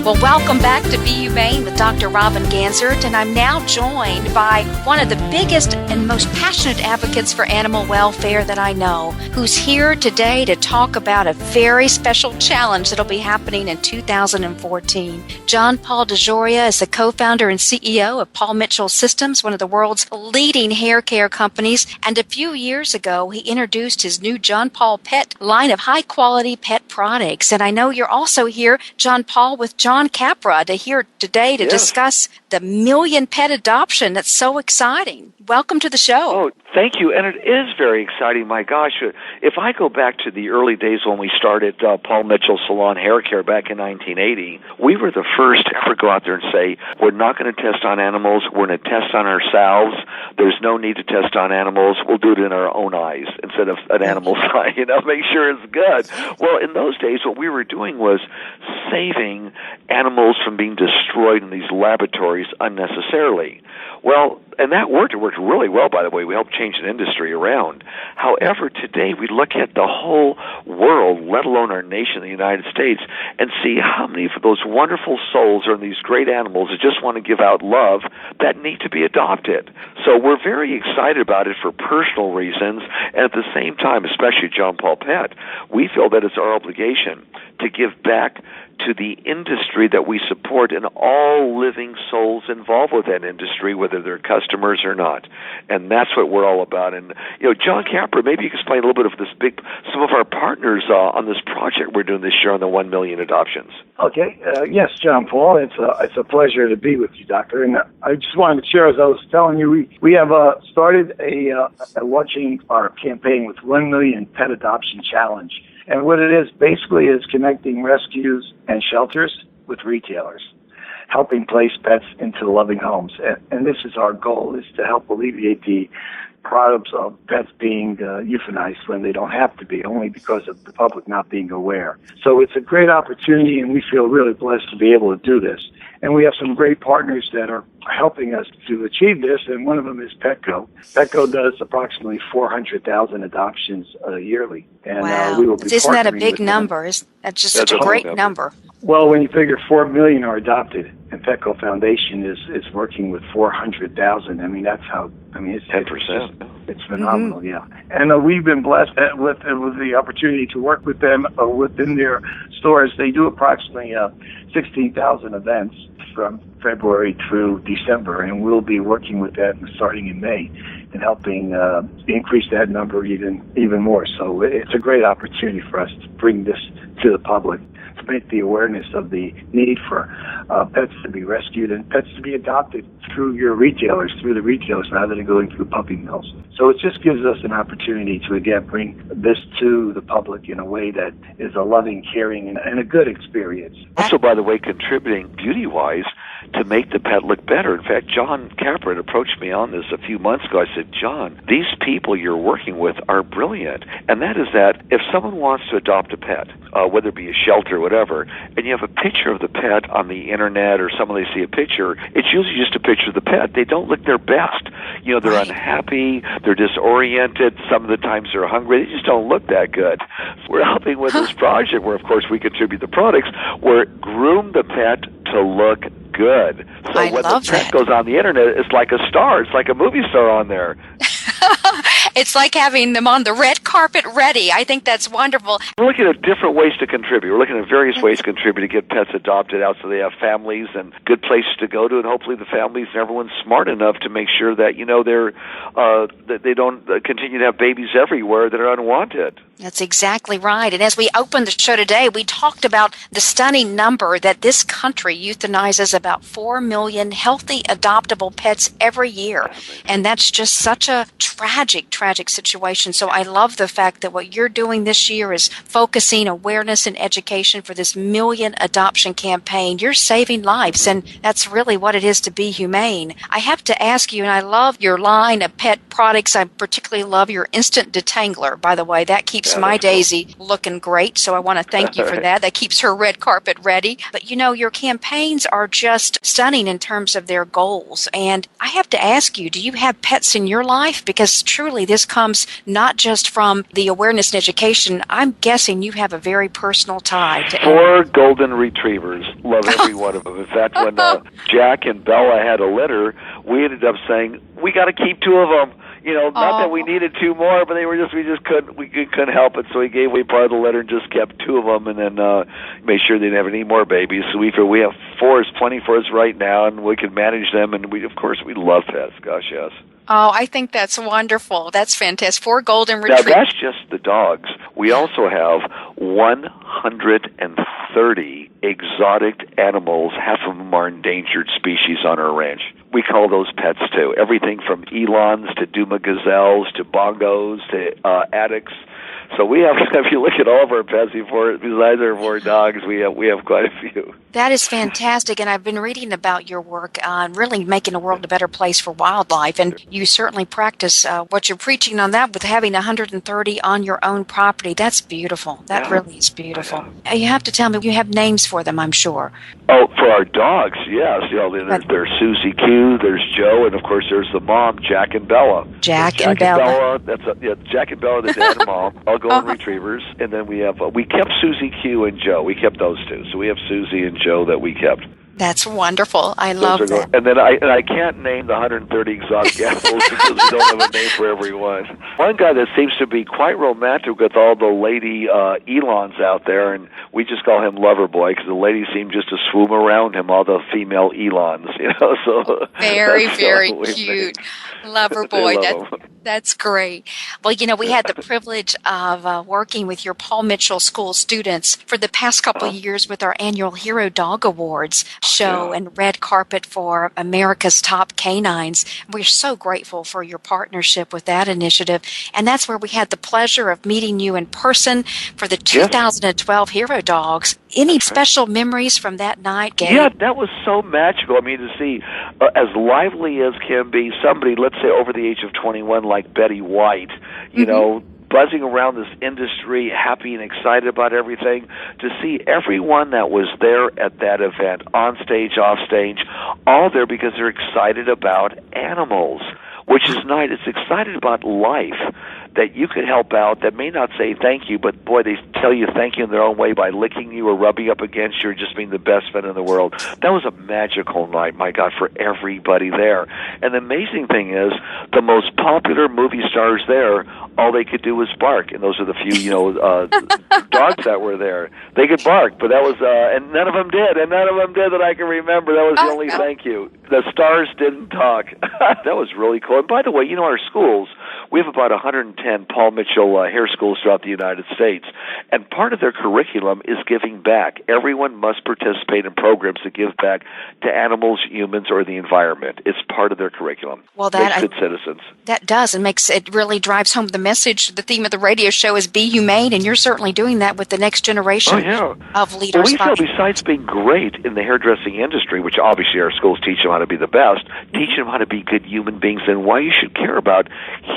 Well, welcome back to Be Humane with Dr. Robin Ganzert, and I'm now joined by one of the biggest and most passionate advocates for animal welfare that I know, who's here today to talk about a very special challenge that'll be happening in 2014. John Paul DeJoria is the co-founder and CEO of Paul Mitchell Systems, one of the world's leading hair care companies, and a few years ago, he introduced his new John Paul Pet line of high-quality pet products. And I know you're also here, John Paul, with John Capra today to discuss the 1 million pet adoption. That's so exciting. Welcome to the show. Oh, thank you. And it is very exciting. My gosh, if I go back to the early days when we started Paul Mitchell Salon Hair Care back in 1980, we were the first to ever go out there and say, we're not going to test on animals. We're going to test on ourselves. There's no need to test on animals. We'll do it in our own eyes instead of an animal's eye, make sure it's good. Well, in those days, what we were doing was saving animals from being destroyed in these laboratories unnecessarily. Well, and that worked. It worked really well, by the way. We helped change the industry around. However, today we look at the whole world, let alone our nation, the United States, and see how many of those wonderful souls are in these great animals that just want to give out love that need to be adopted. So we're very excited about it for personal reasons, and at the same time, especially John Paul Pet, we feel that it's our obligation to give back to the industry that we support and all living souls involved with that industry, whether they're customers or not. And that's what we're all about. And, John Capra, maybe you can explain a little bit of some of our partners on this project we're doing this year on the 1 million adoptions. Okay. Yes, John Paul, it's a pleasure to be with you, Doctor. And I just wanted to share, as I was telling you, we have started launching our campaign with 1 million pet adoption challenge. And what it is basically is connecting rescues and shelters with retailers, helping place pets into loving homes. And this is our goal, is to help alleviate the problems of pets being euthanized when they don't have to be, only because of the public not being aware. So it's a great opportunity, and we feel really blessed to be able to do this. And we have some great partners that are helping us to achieve this, and one of them is Petco. Petco does approximately 400,000 adoptions yearly. And, wow. We will be Isn't that a partnering big with them. number? That's just such a great number. Well, when you figure 4 million are adopted, and Petco Foundation is working with 400,000, it's 10%. It's phenomenal, yeah. And we've been blessed with the opportunity to work with them within their stores. They do approximately 16,000 events from February through December, and we'll be working with that starting in May and helping increase that number even more. So it's a great opportunity for us to bring this to the public, to make the awareness of the need for pets to be rescued and pets to be adopted through the retailers, rather than going through puppy mills. So it just gives us an opportunity to, again, bring this to the public in a way that is a loving, caring, and a good experience. Also, by the way, contributing beauty-wise to make the pet look better. In fact, John Capra approached me on this a few months ago. I said, John, these people you're working with are brilliant. And that is that if someone wants to adopt a pet, whether it be a shelter or whatever, and you have a picture of the pet on the internet or someone they see a picture, it's usually just a picture of the pet. They don't look their best. They're unhappy, they're disoriented, some of the times they're hungry, they just don't look that good. We're helping with this project where, of course, we contribute the products, where groom the pet to look good. So when the pet goes on the internet, it's like a star. It's like a movie star on there. It's like having them on the red carpet ready. I think that's wonderful. We're looking at different ways to contribute. We're looking at various ways to contribute to get pets adopted out so they have families and good places to go to, and hopefully the families and everyone's smart enough to make sure that, that they don't continue to have babies everywhere that are unwanted. That's exactly right. And as we opened the show today, we talked about the stunning number that this country euthanizes about 4 million healthy, adoptable pets every year. And that's just such a tragic situation. So I love the fact that what you're doing this year is focusing awareness and education for this 1 million adoption campaign. You're saving lives, and that's really what it is to be humane. I have to ask you, and I love your line of pet products. I particularly love your instant detangler, by the way. That keeps keeps my Daisy looking great, so I want to thank you for that. That keeps her red carpet ready. But your campaigns are just stunning in terms of their goals. And I have to ask you, do you have pets in your life? Because truly this comes not just from the awareness and education. I'm guessing you have a very personal tie to 4 golden retrievers. Love every one of them. In fact, when Jack and Bella had a litter, we ended up saying, we got to keep 2 of them. Not that we needed 2 more, but we couldn't help it. So we gave away part of the litter and just kept 2 of them, and then made sure they didn't have any more babies. So we have 4 is plenty for us right now, and we can manage them. And we love pets. Gosh, yes. Oh, I think that's wonderful. That's fantastic. 4 golden retrievers. Now, that's just the dogs. We also have 130 exotic animals. Half of them are endangered species on our ranch. We call those pets, too. Everything from elons to Duma gazelles to bongos to attics. So we have, if you look at all of our pets, besides our 4 dogs, we have quite a few. That is fantastic, and I've been reading about your work on really making the world a better place for wildlife, and you certainly practice what you're preaching on that with having 130 on your own property. That's beautiful. That really is beautiful. You have to tell me, you have names for them, I'm sure. Oh, for our dogs, yes. There's Susie Q, there's Joe, and of course there's the mom, Jack and Bella. Jack and Bella. Jack and Bella, the dad and mom, all golden retrievers, and then we kept Susie Q and Joe. We kept those 2, so we have Susie and Joe that we kept. That's wonderful. I love that. And then I can't name the 130 exotic animals because we don't have a name for every one. One guy that seems to be quite romantic with all the lady elons out there, and we just call him Loverboy because the ladies seem just to swoon around him, all the female elons, So very, very cute. Loverboy. That's great. Well, we had the privilege of working with your Paul Mitchell School students for the past couple of years with our annual Hero Dog Awards show and red carpet for America's top canines. We're so grateful for your partnership with that initiative. And that's where we had the pleasure of meeting you in person for the 2012 Hero Dogs. Any special memories from that night, Gabe? Yeah, that was so magical. I mean, to see as lively as can be somebody, let's say over the age of 21, like Betty White, you know, buzzing around this industry, happy and excited about everything, to see everyone that was there at that event, on stage, off stage, all there because they're excited about animals, which is nice. It's excited about life, that you could help out, that may not say thank you, but boy, they tell you thank you in their own way by licking you or rubbing up against you or just being the best friend in the world. That was a magical night, my God, for everybody there. And the amazing thing is, the most popular movie stars there, all they could do was bark, and those are the few, dogs that were there. They could bark, but that was, and none of them did that I can remember. That was the only thank you. The stars didn't talk. That was really cool. And by the way, our schools, we have about 110 Paul Mitchell hair schools throughout the United States, and part of their curriculum is giving back. Everyone must participate in programs that give back to animals, humans, or the environment. It's part of their curriculum. Well, that makes good citizens. That does, and it really drives home the message. The theme of the radio show is Be Humane, and you're certainly doing that with the next generation of leaders. Well, we feel besides being great in the hairdressing industry, which obviously our schools teach them how to be the best, teach them how to be good human beings and why you should care about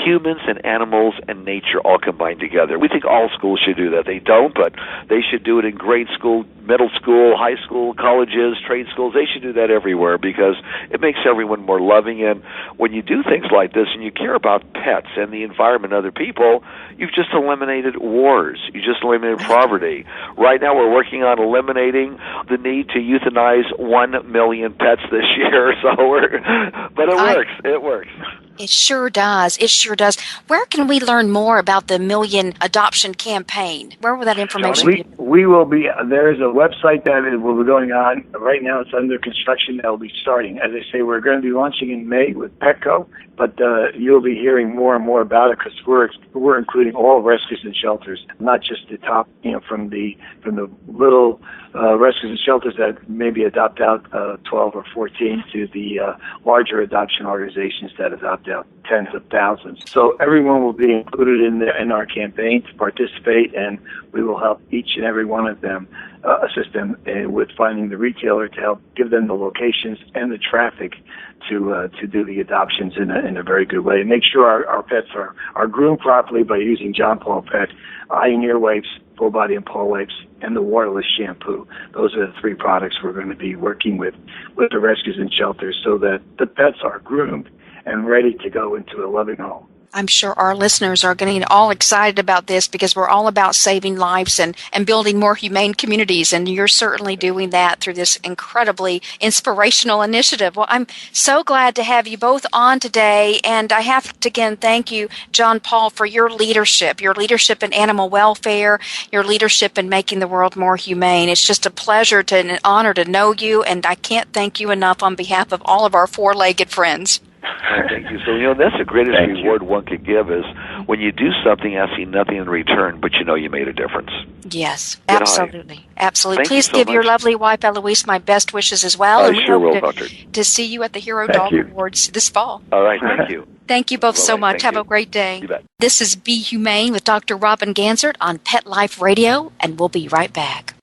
humans and animals and nature all combined together. We think all schools should do that. They don't, but they should do it in grade school, middle school, high school, colleges, trade schools. They should do that everywhere because it makes everyone more loving. And when you do things like this and you care about pets and the environment and other people, you've just eliminated wars. You just eliminated poverty. Right now we're working on eliminating the need to euthanize 1 million pets this year. But it works. It works. It sure does. It sure does. Where can we learn more about the Million Adoption Campaign? Where will that information be? We will be, there's a website that will be going on. Right now it's under construction. That will be starting. As I say, we're going to be launching in May with Petco, but you'll be hearing more and more about it because we're including all rescues and shelters, not just the top, from the little rescues and shelters that maybe adopt out 12 or 14 to the larger adoption organizations that adopt tens of thousands. So everyone will be included in our campaign to participate, and we will help each and every one of them, assist them with finding the retailer to help give them the locations and the traffic to do the adoptions in a very good way, and make sure our pets are groomed properly by using John Paul Pet, eye and ear wipes, full body and paw wipes, and the waterless shampoo. Those are the three products we're going to be working with the rescues and shelters, so that the pets are groomed and ready to go into a loving home. I'm sure our listeners are getting all excited about this, because we're all about saving lives and building more humane communities, and you're certainly doing that through this incredibly inspirational initiative. Well, I'm so glad to have you both on today, and I have to again thank you, John Paul, for your leadership in animal welfare, your leadership in making the world more humane. It's just a pleasure and an honor to know you, and I can't thank you enough on behalf of all of our four-legged friends. Thank you. So, that's the greatest reward one could give, is when you do something asking nothing in return, but you made a difference. Yes, absolutely. Absolutely. Thank Please you so give your much. lovely wife, Eloise, my best wishes as well. I and we sure hope will, Doctor. to see you at the Hero Thank Dog you. Awards this fall. All right, thank you. Thank you both so Bye-bye. much. Thank Have you. a great day. You bet. This is Be Humane with Dr. Robin Ganzert on Pet Life Radio, and we'll be right back.